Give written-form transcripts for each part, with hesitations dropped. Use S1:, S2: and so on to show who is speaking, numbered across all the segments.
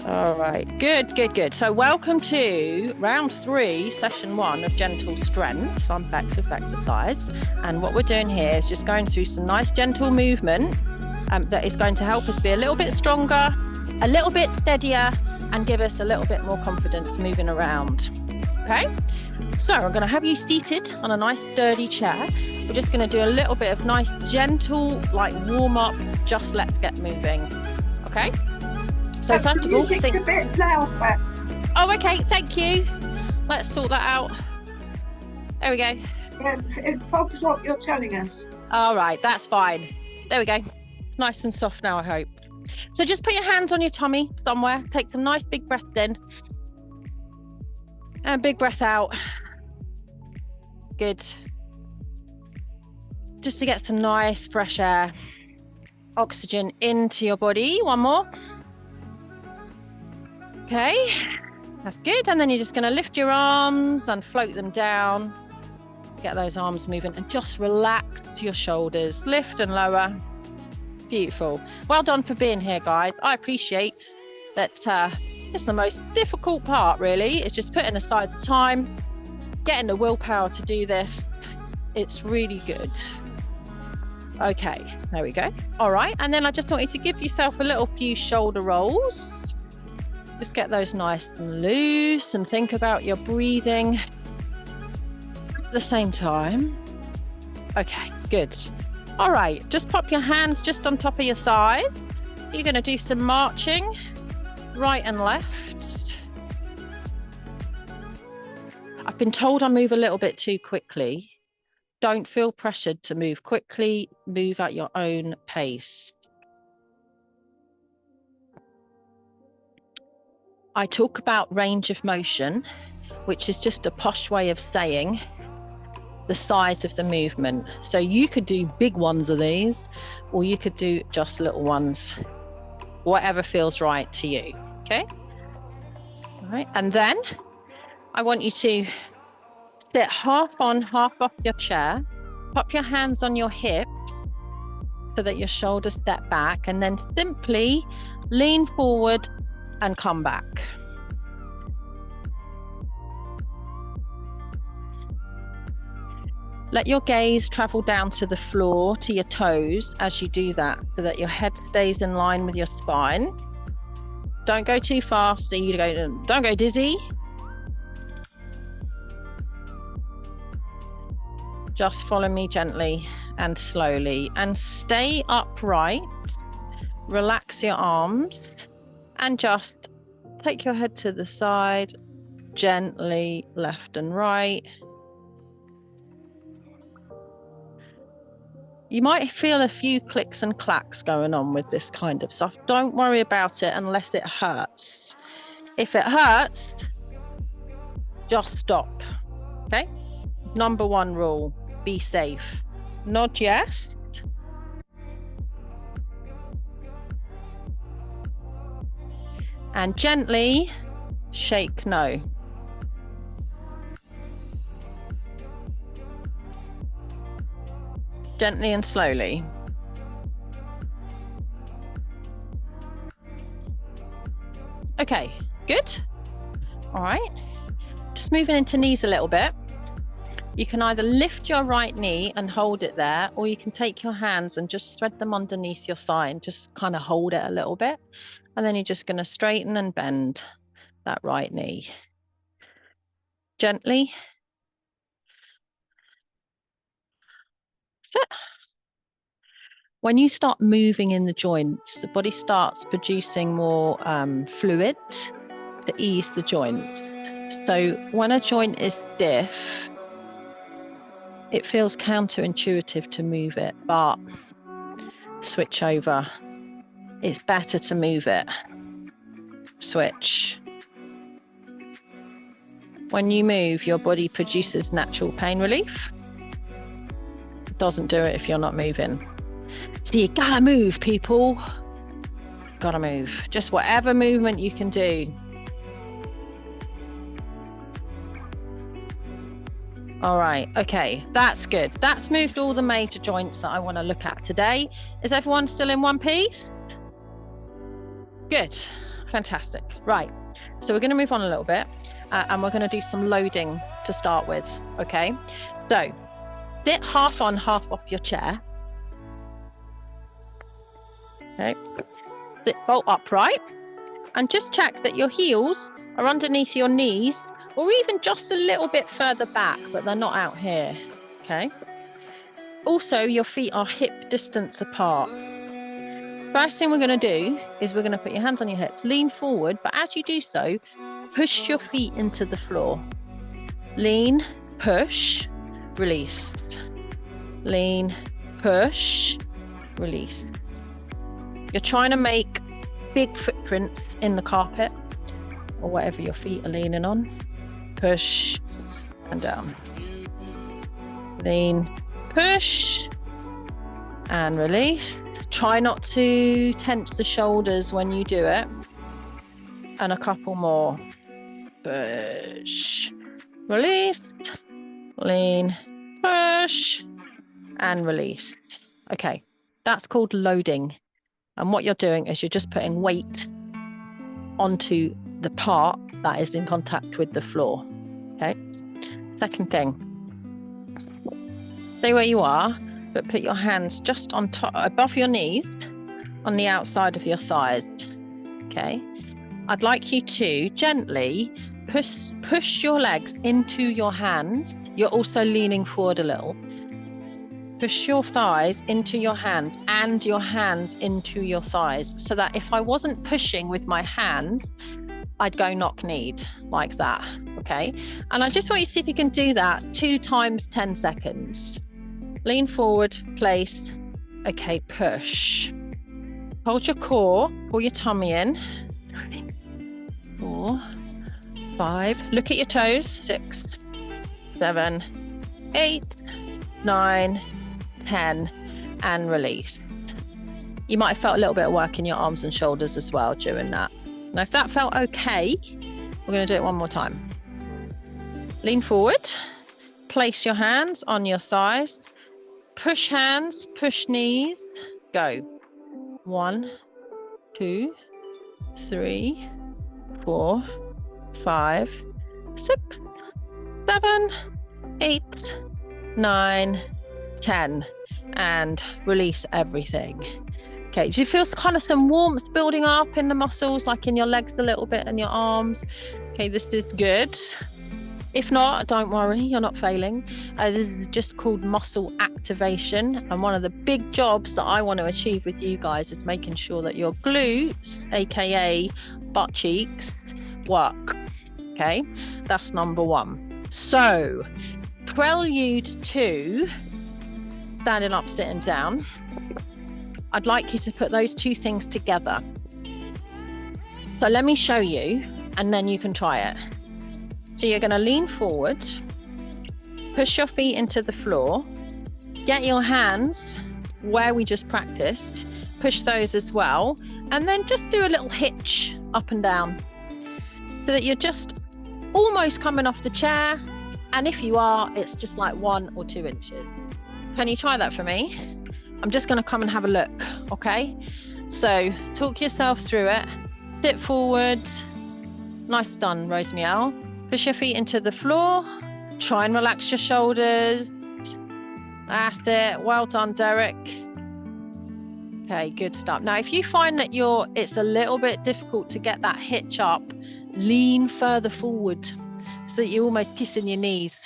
S1: All right, good. So welcome to round 3, session 1 of gentle strength on Bex with Exercise. And what we're doing here is just going through some nice gentle movement that is going to help us be a little bit stronger, a little bit steadier, and give us a little bit more confidence moving around. Okay, so I'm going to have you seated on a nice sturdy chair. We're just going to do a little bit of nice gentle like warm up, just let's get moving. Okay, so first of all,
S2: music's a bit loud, Bex.
S1: Oh, okay, thank you. Let's sort that out. There we go.
S2: Yeah, focus what you're telling us.
S1: All right, that's fine. There we go. It's nice and soft now, I hope. So just put your hands on your tummy somewhere. Take some nice big breaths in. And big breath out. Good. Just to get some nice fresh air, oxygen into your body. One more. Okay, that's good. And then you're just going to lift your arms and float them down. Get those arms moving and just relax your shoulders. Lift and lower. Beautiful. Well done for being here, guys. I appreciate that. It's the most difficult part, really. It's just putting aside the time, getting the willpower to do this. It's really good. Okay, there we go. All right, and then I just want you to give yourself a little few shoulder rolls. Just get those nice and loose and think about your breathing at the same time. Okay, good. All right, just pop your hands just on top of your thighs. You're going to do some marching, right and left. I've been told I move a little bit too quickly. Don't feel pressured to move quickly. Move at your own pace. I talk about range of motion, which is just a posh way of saying the size of the movement. So you could do big ones of these, or you could do just little ones, whatever feels right to you. Okay. All right. And then I want you to sit half on, half off your chair. Pop your hands on your hips so that your shoulders step back, and then simply lean forward and come back. Let your gaze travel down to the floor, to your toes as you do that, so that your head stays in line with your spine. Don't go too fast, so don't go dizzy. Just follow me gently and slowly, and stay upright. Relax your arms and just take your head to the side, gently left and right. You might feel a few clicks and clacks going on with this kind of stuff. Don't worry about it unless it hurts. If it hurts, just stop. Okay? Number 1 rule, be safe. Nod yes. And gently shake no. Gently and slowly. Okay, good. All right. Just moving into knees a little bit. You can either lift your right knee and hold it there, or you can take your hands and just thread them underneath your thigh and just kind of hold it a little bit. And then you're just going to straighten and bend that right knee. Gently. That's it. When you start moving in the joints, the body starts producing more fluid to ease the joints. So when a joint is stiff, it feels counterintuitive to move it, but switch over. It's better to move it. Switch. When you move, your body produces natural pain relief. It doesn't do it if you're not moving. So you gotta move, people. Gotta move. Just whatever movement you can do. All right, okay, that's good. That's moved all the major joints that I want to look at today. Is everyone still in one piece? Good. Fantastic. Right. So we're going to move on a little bit and we're going to do some loading to start with. Okay. So sit half on, half off your chair. Okay. Sit bolt upright and just check that your heels are underneath your knees or even just a little bit further back, but they're not out here. Okay. Also, your feet are hip distance apart. First thing we're going to do is we're going to put your hands on your hips, lean forward, but as you do so, push your feet into the floor. Lean, push, release. Lean, push, release. You're trying to make big footprints in the carpet or whatever your feet are leaning on. Push and down. Lean, push and release. Try not to tense the shoulders when you do it. And a couple more. Push, release, lean, push and release. Okay, that's called loading. And what you're doing is you're just putting weight onto the part that is in contact with the floor. Okay. Second thing, stay where you are, but put your hands just on top, above your knees, on the outside of your thighs. Okay. I'd like you to gently push your legs into your hands. You're also leaning forward a little. Push your thighs into your hands and your hands into your thighs, so that if I wasn't pushing with my hands, I'd go knock-kneed like that. Okay. And I just want you to see if you can do that 2 times 10 seconds. Lean forward, place. Okay, push. Hold your core, pull your tummy in. 4, 5. Look at your toes. 6, 7, 8, 9, 10, and release. You might have felt a little bit of work in your arms and shoulders as well during that. Now, if that felt okay, we're going to do it one more time. Lean forward, place your hands on your thighs, push hands, push knees, go. 1, 2, 3, 4, 5, 6, 7, 8, 9, 10, and release everything. Okay, do you feel kind of some warmth building up in the muscles, like in your legs a little bit and your arms? Okay, this is good. If not, don't worry, you're not failing. This is just called muscle activation. And one of the big jobs that I want to achieve with you guys is making sure that your glutes, aka butt cheeks, work. Okay, that's number 1. So, prelude to standing up, sitting down, I'd like you to put those 2 things together. So let me show you, and then you can try it. So you're going to lean forward, push your feet into the floor, get your hands where we just practiced, push those as well, and then just do a little hitch up and down so that you're just almost coming off the chair. And if you are, it's just like 1 or 2 inches. Can you try that for me? I'm just going to come and have a look, okay? So talk yourself through it. Sit forward. Nice done, Rosemiel. Push your feet into the floor. Try and relax your shoulders. That's it. Well done, Derek. Okay, good stuff. Now, if you find that it's a little bit difficult to get that hitch up, lean further forward so that you're almost kissing your knees.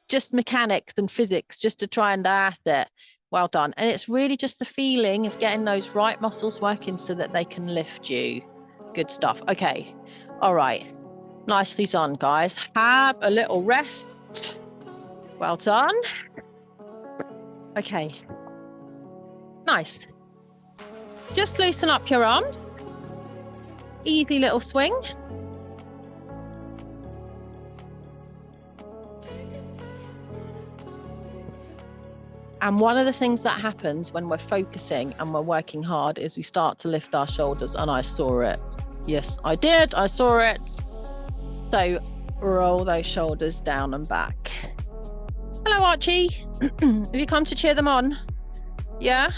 S1: Just mechanics and physics, just to try and that's it. Well done. And it's really just the feeling of getting those right muscles working so that they can lift you. Good stuff. Okay. All right. Nicely done, guys. Have a little rest. Well done. Okay. Nice. Just loosen up your arms. Easy little swing. And one of the things that happens when we're focusing and we're working hard is we start to lift our shoulders, and I saw it. Yes, I did. I saw it. So roll those shoulders down and back. Hello, Archie. Have you come to cheer them on? Yeah?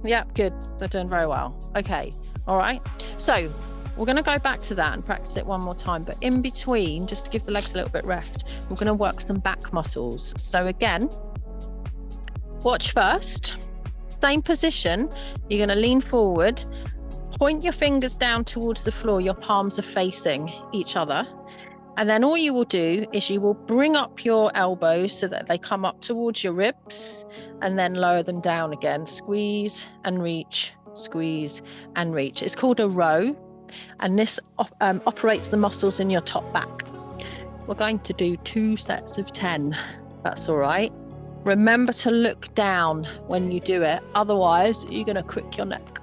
S1: Yeah, good. They're doing very well. Okay. All right. So we're going to go back to that and practice it one more time. But in between, just to give the legs a little bit rest, we're going to work some back muscles. So again, watch first. Same position. You're going to lean forward, point your fingers down towards the floor. Your palms are facing each other. And then all you will do is you will bring up your elbows so that they come up towards your ribs and then lower them down again. Squeeze and reach, squeeze and reach. It's called a row, and this operates the muscles in your top back. We're going to do 2 sets of 10. That's all right. Remember to look down when you do it. Otherwise, you're going to crick your neck.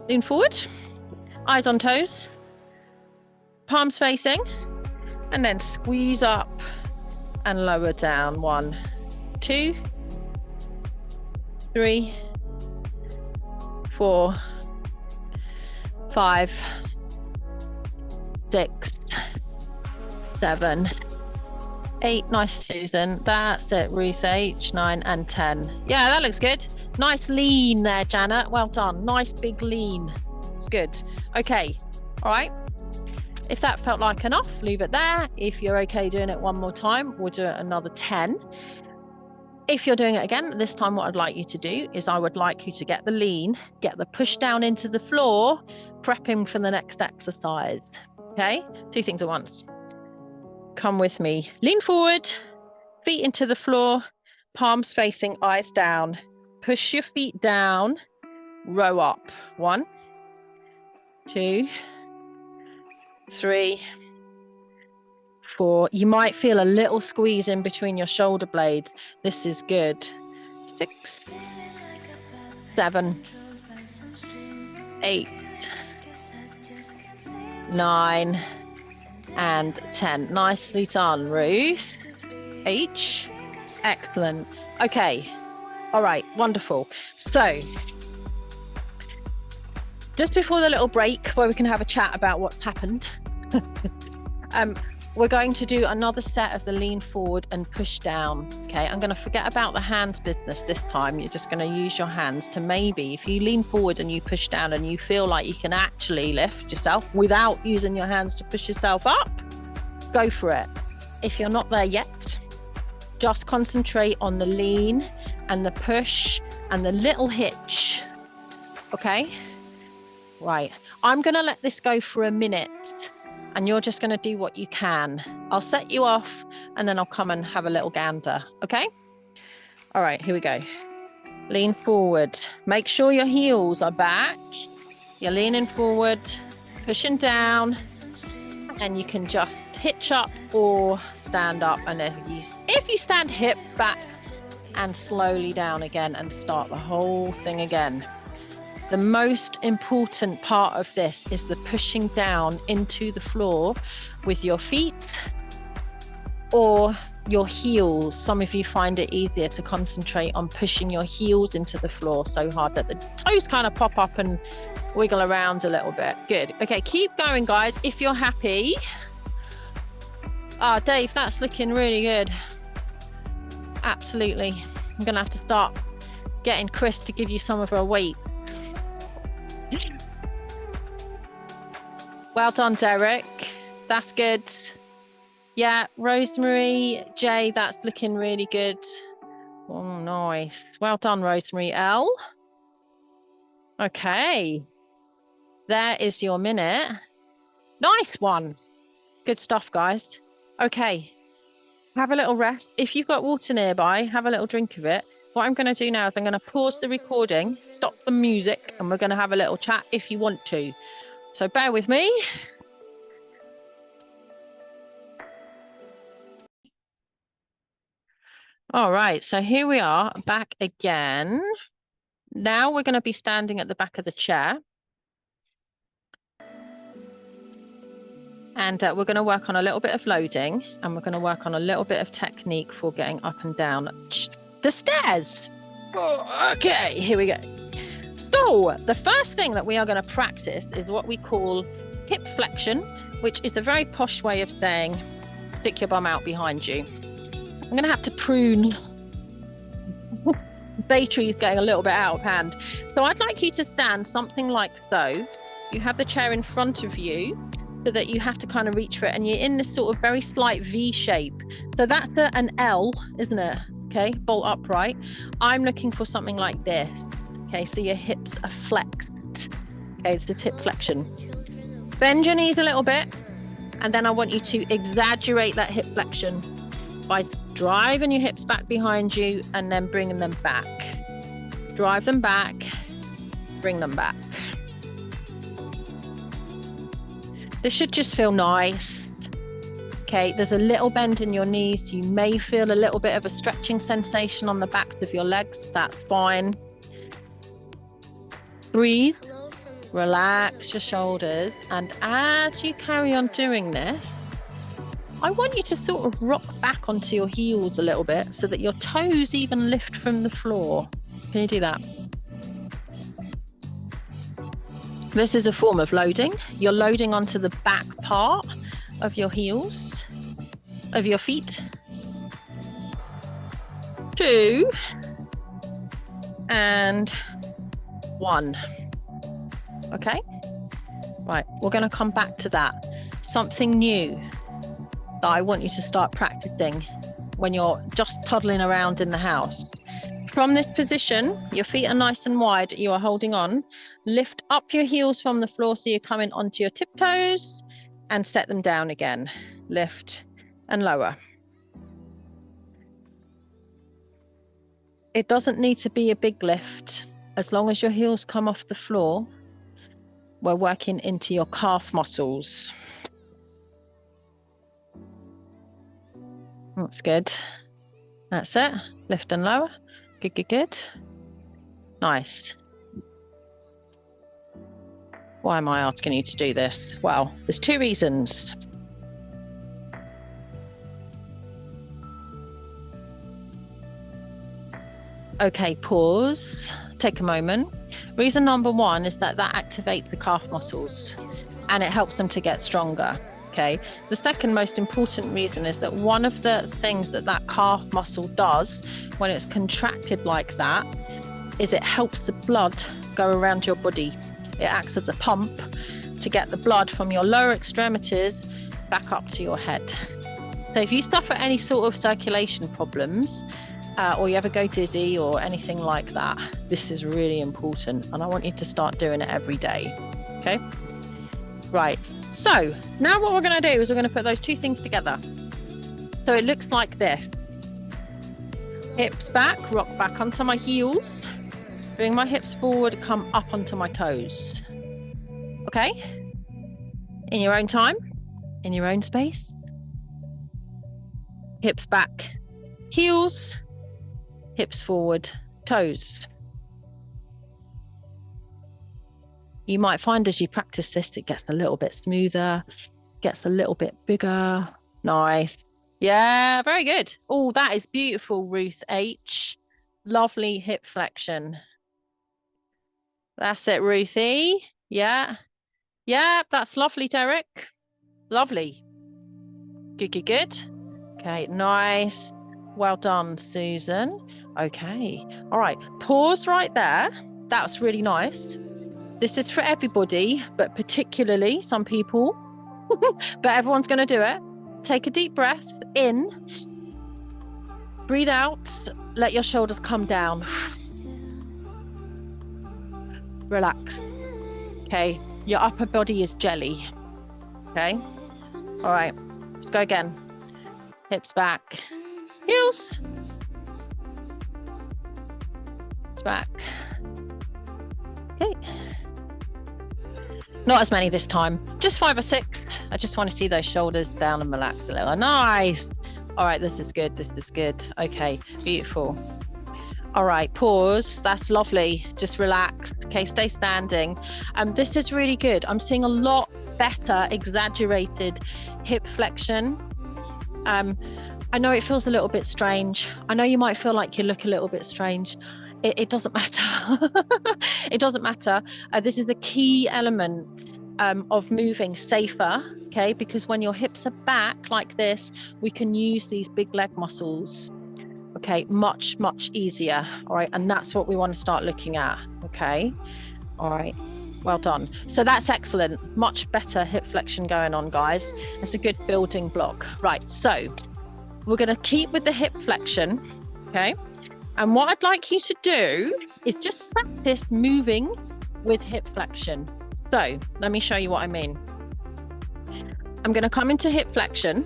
S1: Lean forward, eyes on toes, palms facing. And then squeeze up and lower down. 1, 2, 3, 4, 5, 6, 7, 8. Nice, Susan. That's it, Ruth H. 9 and 10. Yeah, that looks good. Nice lean there, Janet. Well done. Nice big lean. It's good. Okay. All right. If that felt like enough, leave it there. If you're okay doing it one more time, we'll do it another 10. If you're doing it again, this time what I'd like you to do is I would like you to get the lean, get the push down into the floor, prepping for the next exercise. Okay, 2 things at once. Come with me. Lean forward, feet into the floor, palms facing, eyes down. Push your feet down, row up. 1, 2, 3, 4. You might feel a little squeeze in between your shoulder blades. This is good. 6, 7, 8, 9, and 10. Nicely done, Ruth H. Excellent. Okay. All right. Wonderful. So, just before the little break where we can have a chat about what's happened, we're going to do another set of the lean forward and push down. Okay, I'm going to forget about the hands business this time. You're just going to use your hands to maybe, if you lean forward and you push down and you feel like you can actually lift yourself without using your hands to push yourself up, go for it. If you're not there yet, just concentrate on the lean and the push and the little hitch. Okay? Right, I'm going to let this go for a minute and you're just going to do what you can. I'll set you off and then I'll come and have a little gander, okay? All right, here we go. Lean forward. Make sure your heels are back. You're leaning forward, pushing down, and you can just hitch up or stand up. And if you stand hips back and slowly down again and start the whole thing again. The most important part of this is the pushing down into the floor with your feet or your heels. Some of you find it easier to concentrate on pushing your heels into the floor so hard that the toes kind of pop up and wiggle around a little bit. Good. Okay, keep going, guys, if you're happy. Dave, that's looking really good. Absolutely. I'm going to have to start getting Chris to give you some of her weight. Well done, Derek. That's good. Yeah, Rosemary, Jay, that's looking really good. Oh, nice. Well done, Rosemary L. Okay. There is your minute. Nice one. Good stuff, guys. Okay. Have a little rest. If you've got water nearby, have a little drink of it. What I'm going to do now is I'm going to pause the recording, stop the music, and we're going to have a little chat if you want to. So bear with me. All right, so here we are back again. Now we're going to be standing at the back of the chair. And we're going to work on a little bit of loading, and we're going to work on a little bit of technique for getting up and down the stairs. Okay, here we go. So the first thing that we are going to practice is what we call hip flexion, which is a very posh way of saying stick your bum out behind you. I'm going to have to prune. Bay tree is getting a little bit out of hand. So I'd like you to stand something like so, you have the chair in front of you so that you have to kind of reach for it, and you're in this sort of very slight V shape. So that's an L, isn't it? Okay, bolt upright. I'm looking for something like this. Okay, so your hips are flexed. Okay, it's the hip flexion. Bend your knees a little bit, and then I want you to exaggerate that hip flexion by driving your hips back behind you and then bringing them back. Drive them back, bring them back. This should just feel nice. Okay, there's a little bend in your knees. You may feel a little bit of a stretching sensation on the backs of your legs. That's fine. Breathe, relax your shoulders, and as you carry on doing this, I want you to sort of rock back onto your heels a little bit so that your toes even lift from the floor. Can you do that? This is a form of loading. You're loading onto the back part of your heels, of your feet. 2 and 1. Okay? Right, we're going to come back to that. Something new that I want you to start practicing when you're just toddling around in the house. From this position, your feet are nice and wide, you are holding on. Lift up your heels from the floor so you're coming onto your tiptoes and set them down again. Lift and lower. It doesn't need to be a big lift. As long as your heels come off the floor, we're working into your calf muscles. That's good. That's it. Lift and lower. Good, good, good. Nice. Why am I asking you to do this? Well, there's 2 reasons. Okay, pause. Take a moment. Reason number 1 is that activates the calf muscles and it helps them to get stronger. Okay. The second most important reason is that one of the things that calf muscle does when it's contracted like that is it helps the blood go around your body. It acts as a pump to get the blood from your lower extremities back up to your head. So if you suffer any sort of circulation problems, or you ever go dizzy or anything like that, this is really important, and I want you to start doing it every day. Okay? Right. So now what we're going to do is we're going to put those 2 things together. So it looks like this. Hips back, rock back onto my heels, bring my hips forward, come up onto my toes. Okay? In your own time, in your own space. Hips back, heels, hips forward, toes. You might find as you practice this, it gets a little bit smoother, gets a little bit bigger. Nice. Yeah, very good. Oh, that is beautiful, Ruth H. Lovely hip flexion. That's it, Ruthie. Yeah. Yeah, that's lovely, Derek. Lovely. Good, good, good. Okay, nice. Well done, Susan. Okay. All right. Pause right there. That's really nice. This is for everybody, but particularly some people. But everyone's going to do it. Take a deep breath in. Breathe out. Let your shoulders come down. Relax. Okay. Your upper body is jelly. Okay. All right. Let's go again. Hips back. Heels. It's back. Okay. Not as many this time. Just 5 or 6. I just want to see those shoulders down and relax a little. Nice. All right. This is good. This is good. Okay. Beautiful. All right. Pause. That's lovely. Just relax. Okay. Stay standing. This is really good. I'm seeing a lot better exaggerated hip flexion. I know it feels a little bit strange. I know you might feel like you look a little bit strange. It doesn't matter. It doesn't matter. This is a key element of moving safer, okay? Because when your hips are back like this, we can use these big leg muscles, okay? Much, much easier, all right? And that's what we want to start looking at, okay? All right, Well done. So that's excellent. Much better hip flexion going on, guys. It's a good building block. Right, so we're going to keep with the hip flexion, okay? And what I'd like you to do is just practice moving with hip flexion. So let me show you what I mean. I'm going to come into hip flexion,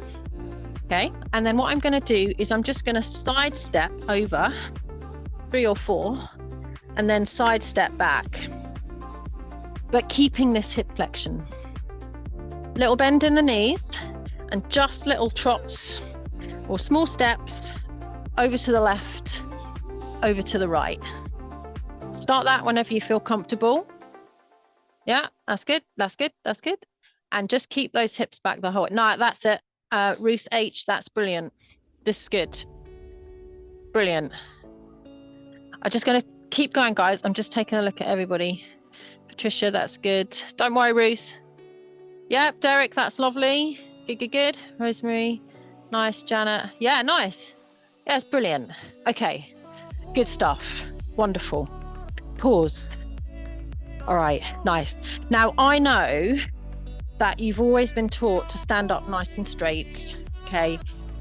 S1: okay? And then what I'm going to do is I'm just going to side step over 3 or 4 and then side step back, but keeping this hip flexion. Little bend in the knees and just little trots or small steps over to the left, over to the right. Start that whenever you feel comfortable. Yeah, that's good. That's good. That's good. And just keep those hips back the whole way. No, that's it. Ruth H, that's brilliant. This is good. Brilliant. I'm just going to keep going, guys. I'm just taking a look at everybody. Patricia, that's good. Don't worry, Ruth. Yep, Derek, that's lovely. Good, good, good. Rosemary, nice. Janet, yeah, nice. Yeah, it's brilliant. Okay, good stuff. Wonderful. Pause. All right, nice. Now, I know that you've always been taught to stand up nice and straight, okay?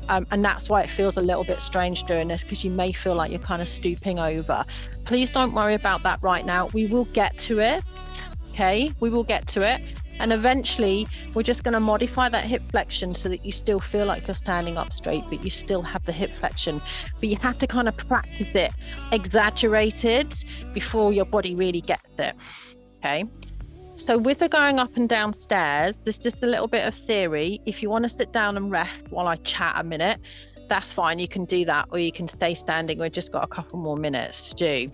S1: And that's why it feels a little bit strange doing this, because you may feel like you're kind of stooping over. Please don't worry about that right now. We will get to it, okay? We will get to it. And eventually, we're just going to modify that hip flexion so that you still feel like you're standing up straight, but you still have the hip flexion. But you have to kind of practice it exaggerated before your body really gets it, okay? So with the going up and down stairs, there's just a little bit of theory. If you want to sit down and rest while I chat a minute, that's fine. You can do that, or you can stay standing. We've just got a couple more minutes to do.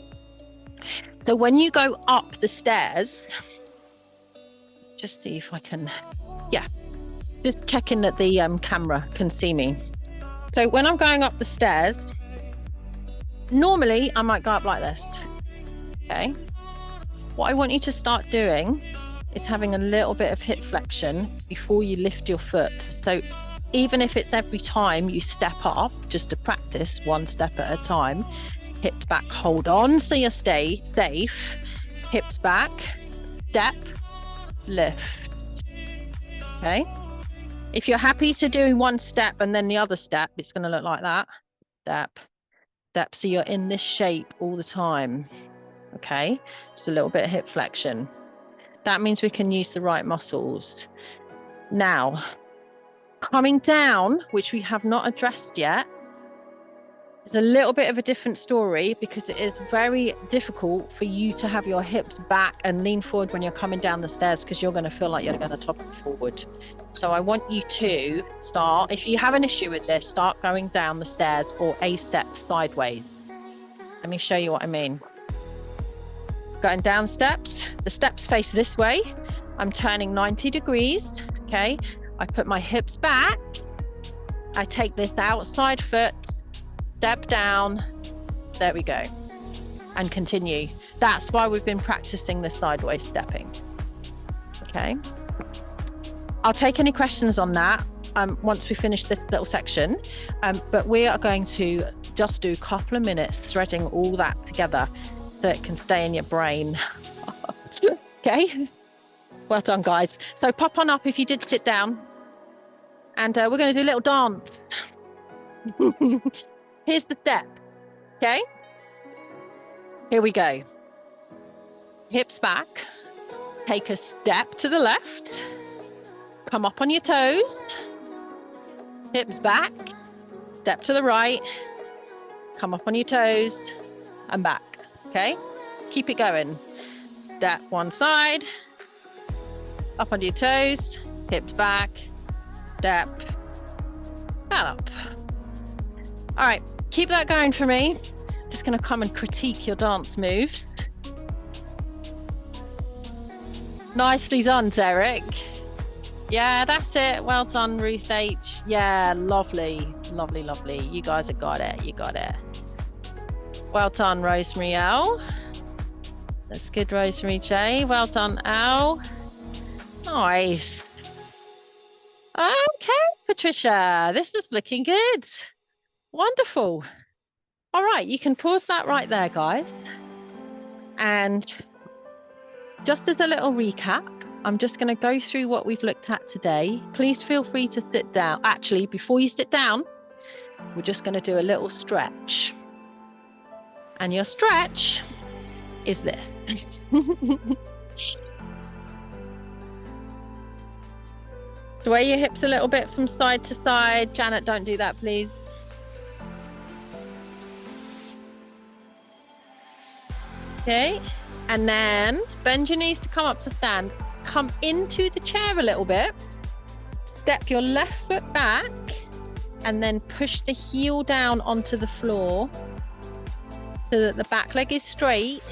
S1: So when you go up the stairs, just see if I can, yeah, just checking that the camera can see me. So when I'm going up the stairs, normally I might go up like this, okay? What I want you to start doing is having a little bit of hip flexion before you lift your foot. So even if it's every time you step up, just to practice one step at a time, hips back, hold on so you stay safe, hips back, step, lift, okay? If you're happy to do one step and then the other step, it's going to look like that, step, step, so you're in this shape all the time. Okay, just a little bit of hip flexion. That means we can use the right muscles. Now, coming down, which we have not addressed yet, is a little bit of a different story, because it is very difficult for you to have your hips back and lean forward when you're coming down the stairs, because you're going to feel like you're going to topple forward. So I want you to start, if you have an issue with this, start going down the stairs or a step sideways. Let me show you what I mean. Going down steps, the steps face this way. I'm turning 90 degrees, okay? I put my hips back. I take this outside foot, step down, there we go, and continue. That's why we've been practicing the sideways stepping, okay? I'll take any questions on that once we finish this little section, but we are going to just do a couple of minutes threading all that together so it can stay in your brain. Okay, well done, guys. So pop on up if you did sit down, and we're going to do a little dance. Here's the step, okay? Here we go. Hips back, take a step to the left, come up on your toes, hips back, step to the right, come up on your toes and back. Okay, keep it going. Step one side, up onto your toes, hips back, step, and up. All right, keep that going for me. Just going to come and critique your dance moves. Nicely done, Derek. Yeah, that's it. Well done, Ruth H. Yeah, lovely, lovely, lovely. You guys have got it. You got it. Well done, Rosemary L. That's good, Rosemary J. Well done, Al. Nice. Okay, Patricia, this is looking good. Wonderful. All right, you can pause that right there, guys. And Just as a little recap, I'm just going to go through what we've looked at today. Please feel free to sit down. Actually, before you sit down, we're just going to do a little stretch. And your stretch is there. Sway your hips a little bit from side to side. Janet, don't do that, please. Okay, and then bend your knees to come up to stand. Come into the chair a little bit. Step your left foot back and then push the heel down onto the floor so that the back leg is straight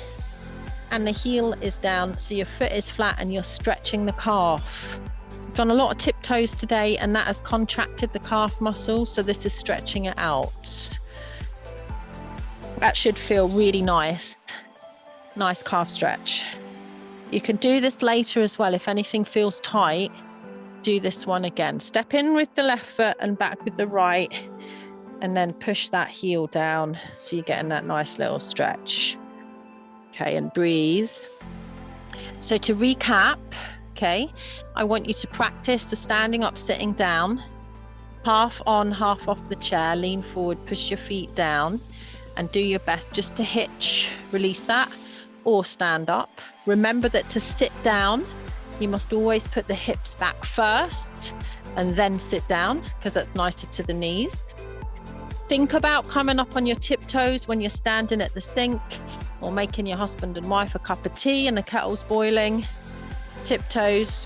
S1: and the heel is down, so your foot is flat and you're stretching the calf. I've done a lot of tiptoes today and that has contracted the calf muscle, so this is stretching it out. That should feel really nice. Nice calf stretch. You can do this later as well. If anything feels tight, do this one again. Step in with the left foot and back with the right, and then push that heel down so you're getting that nice little stretch. Okay, and breathe. So to recap, okay, I want you to practice the standing up, sitting down, half on, half off the chair, lean forward, push your feet down, and do your best just to hitch, release that, or stand up. Remember that to sit down, you must always put the hips back first and then sit down, because that's nicer to the knees. Think about coming up on your tiptoes when you're standing at the sink or making your husband and wife a cup of tea and the kettle's boiling. Tiptoes.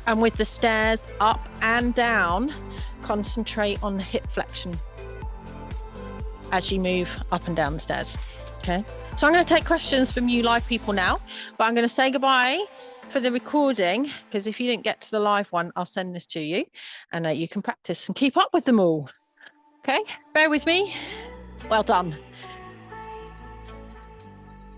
S1: And with the stairs up and down, concentrate on the hip flexion as you move up and down the stairs. Okay, so I'm going to take questions from you live people now, but I'm going to say goodbye for the recording, because if you didn't get to the live one, I'll send this to you and you can practice and keep up with them all. Okay, bear with me. Well done.